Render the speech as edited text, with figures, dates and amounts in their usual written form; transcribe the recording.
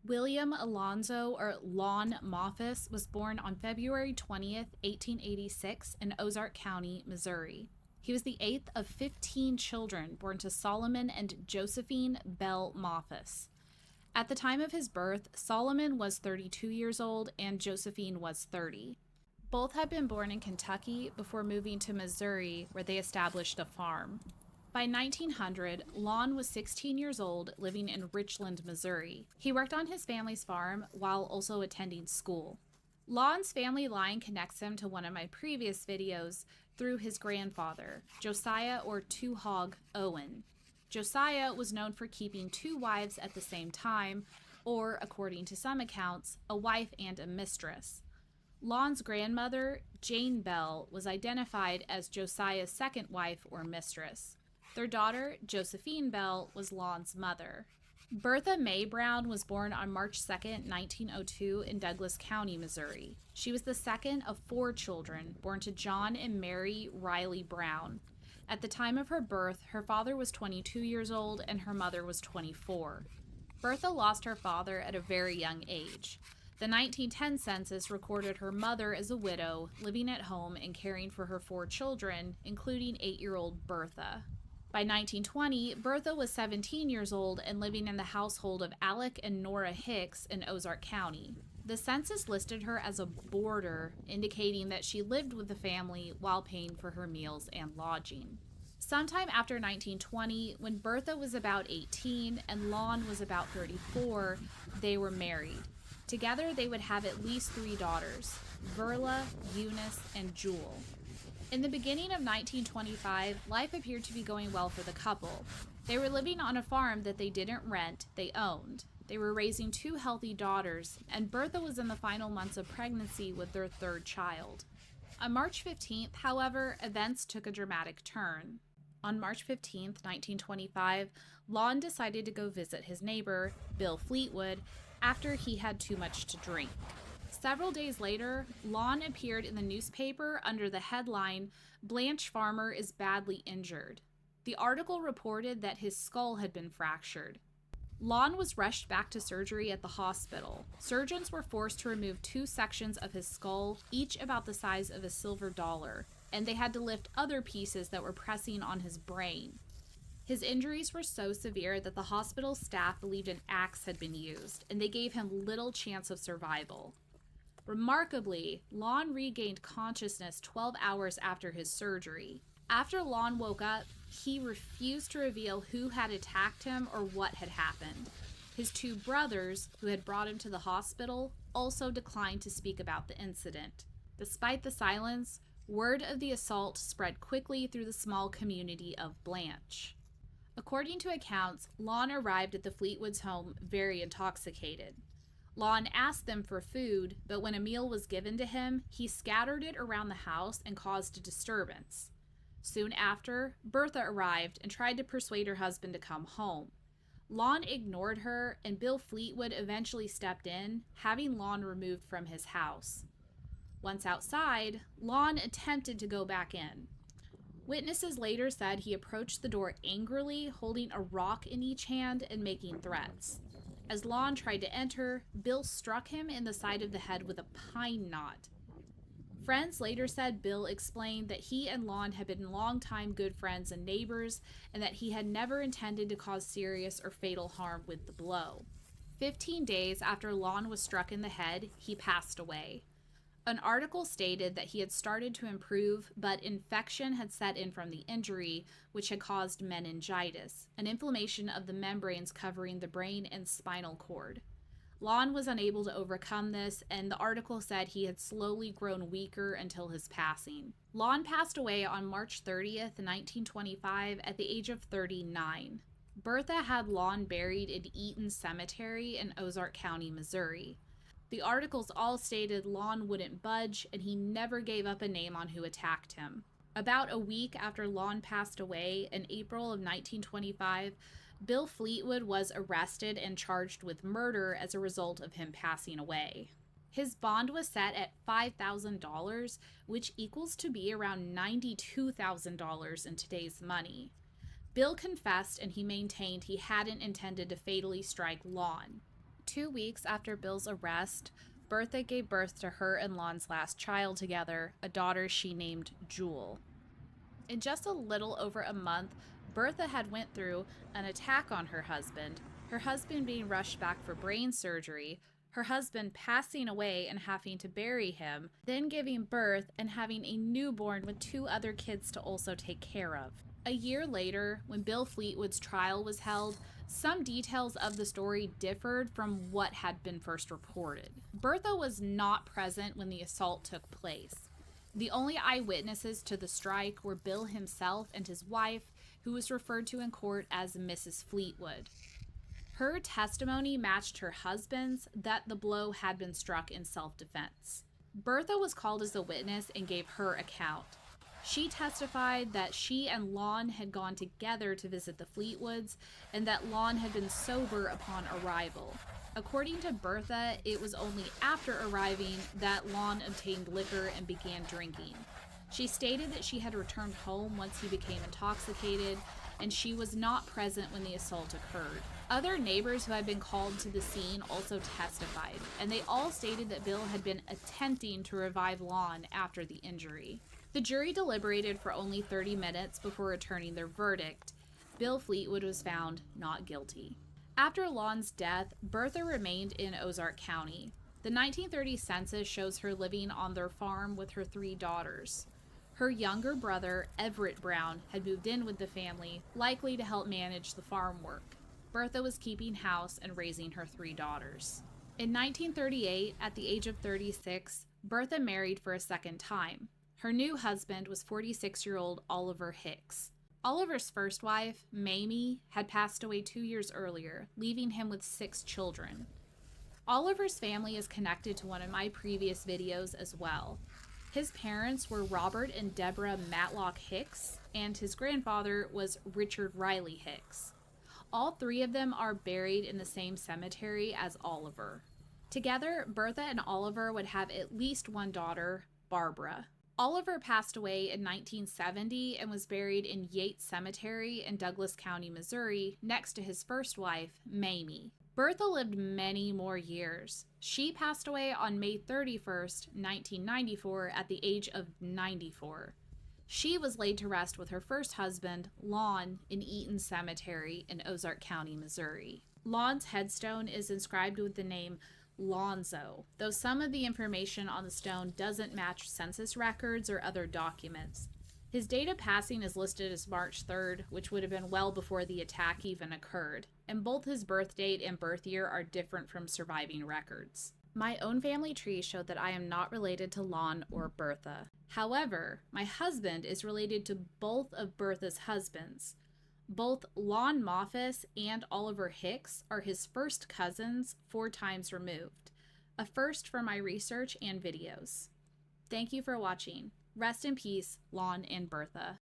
William Alonzo, or Lon Moffus, was born on February 20th, 1886, in Ozark County, Missouri. He was the eighth of 15 children born to Solomon and Josephine Bell Moffus. At the time of his birth, Solomon was 32 years old and Josephine was 30. Both had been born in Kentucky before moving to Missouri, where they established a farm. By 1900, Lon was 16 years old, living in Richland, Missouri. He worked on his family's farm while also attending school. Lon's family line connects him to one of my previous videos through his grandfather, Josiah or Two Hog Owen. Josiah was known for keeping two wives at the same time, or, according to some accounts, a wife and a mistress. Lon's grandmother, Jane Bell, was identified as Josiah's second wife or mistress. Their daughter, Josephine Bell, was Lon's mother. Bertha May Brown was born on March 2, 1902, in Douglas County, Missouri. She was the second of 4 children born to John and Mary Riley Brown. At the time of her birth, her father was 22 years old and her mother was 24. Bertha lost her father at a very young age. The 1910 census recorded her mother as a widow, living at home and caring for her 4 children, including 8-year-old Bertha. By 1920, Bertha was 17 years old and living in the household of Alec and Nora Hicks in Ozark County. The census listed her as a boarder, indicating that she lived with the family while paying for her meals and lodging. Sometime after 1920, when Bertha was about 18 and Lon was about 34, they were married. Together, they would have at least 3 daughters, Verla, Eunice, and Jewel. In the beginning of 1925, life appeared to be going well for the couple. They were living on a farm that they didn't rent, they owned. They were raising 2 healthy daughters, and Bertha was in the final months of pregnancy with their 3rd child. On March 15th, however, events took a dramatic turn. On March 15th, 1925, Lon decided to go visit his neighbor, Bill Fleetwood, after he had too much to drink. Several days later, Lon appeared in the newspaper under the headline, "Blanche Farmer is badly injured." The article reported that his skull had been fractured. Lon was rushed back to surgery at the hospital. Surgeons were forced to remove 2 sections of his skull, each about the size of a silver dollar, and they had to lift other pieces that were pressing on his brain. His injuries were so severe that the hospital staff believed an axe had been used, and they gave him little chance of survival. Remarkably, Lon regained consciousness 12 hours after his surgery. After Lon woke up, he refused to reveal who had attacked him or what had happened. His 2 brothers, who had brought him to the hospital, also declined to speak about the incident. Despite the silence, word of the assault spread quickly through the small community of Blanche. According to accounts, Lon arrived at the Fleetwoods' home very intoxicated. Lon asked them for food, but when a meal was given to him, he scattered it around the house and caused a disturbance. Soon after, Bertha arrived and tried to persuade her husband to come home. Lon ignored her, and Bill Fleetwood eventually stepped in, having Lon removed from his house. Once outside, Lon attempted to go back in. Witnesses later said he approached the door angrily, holding a rock in each hand and making threats. As Lon tried to enter, Bill struck him in the side of the head with a pine knot. Friends later said Bill explained that he and Lon had been longtime good friends and neighbors, and that he had never intended to cause serious or fatal harm with the blow. 15 days after Lon was struck in the head, he passed away. An article stated that he had started to improve, but infection had set in from the injury, which had caused meningitis, an inflammation of the membranes covering the brain and spinal cord. Lon was unable to overcome this, and the article said he had slowly grown weaker until his passing. Lon passed away on March 30th, 1925, at the age of 39. Bertha had Lon buried in Eaton Cemetery in Ozark County, Missouri. The articles all stated Lon wouldn't budge, and he never gave up a name on who attacked him. About a week after Lon passed away, in April of 1925, Bill Fleetwood was arrested and charged with murder as a result of him passing away. His bond was set at $5,000, which equals to be around $92,000 in today's money. Bill confessed, and he maintained he hadn't intended to fatally strike Lon. 2 weeks after Bill's arrest, Bertha gave birth to her and Lon's last child together, a daughter she named Jewel. In just a little over a month, Bertha had went through an attack on her husband being rushed back for brain surgery, her husband passing away and having to bury him, then giving birth and having a newborn with 2 other kids to also take care of. A year later, when Bill Fleetwood's trial was held, some details of the story differed from what had been first reported. Bertha was not present when the assault took place. The only eyewitnesses to the strike were Bill himself and his wife, who was referred to in court as Mrs. Fleetwood. Her testimony matched her husband's that the blow had been struck in self-defense. Bertha was called as a witness and gave her account. She testified that she and Lon had gone together to visit the Fleetwoods and that Lon had been sober upon arrival. According to Bertha, it was only after arriving that Lon obtained liquor and began drinking. She stated that she had returned home once he became intoxicated, and she was not present when the assault occurred. Other neighbors who had been called to the scene also testified, and they all stated that Bill had been attempting to revive Lon after the injury. The jury deliberated for only 30 minutes before returning their verdict. Bill Fleetwood was found not guilty. After Lon's death, Bertha remained in Ozark County. The 1930 census shows her living on their farm with her 3 daughters. Her younger brother, Everett Brown, had moved in with the family, likely to help manage the farm work. Bertha was keeping house and raising her 3 daughters. In 1938, at the age of 36, Bertha married for a second time. Her new husband was 46-year-old Oliver Hicks. Oliver's first wife, Mamie, had passed away 2 years earlier, leaving him with 6 children. Oliver's family is connected to one of my previous videos as well. His parents were Robert and Deborah Matlock Hicks, and his grandfather was Richard Riley Hicks. All 3 of them are buried in the same cemetery as Oliver. Together, Bertha and Oliver would have at least one daughter, Barbara. Oliver passed away in 1970 and was buried in Yates Cemetery in Douglas County, Missouri, next to his first wife, Mamie. Bertha lived many more years. She passed away on May 31st, 1994, at the age of 94. She was laid to rest with her first husband, Lon, in Eaton Cemetery in Ozark County, Missouri. Lon's headstone is inscribed with the name Lonzo, though some of the information on the stone doesn't match census records or other documents. His date of passing is listed as March 3rd, which would have been well before the attack even occurred, and both his birth date and birth year are different from surviving records. My own family tree showed that I am not related to Lon or Bertha. However, my husband is related to both of Bertha's husbands. Both Lon Moffis and Oliver Hicks are his first cousins 4 times removed, a first for my research and videos. Thank you for watching. Rest in peace, Lon and Bertha.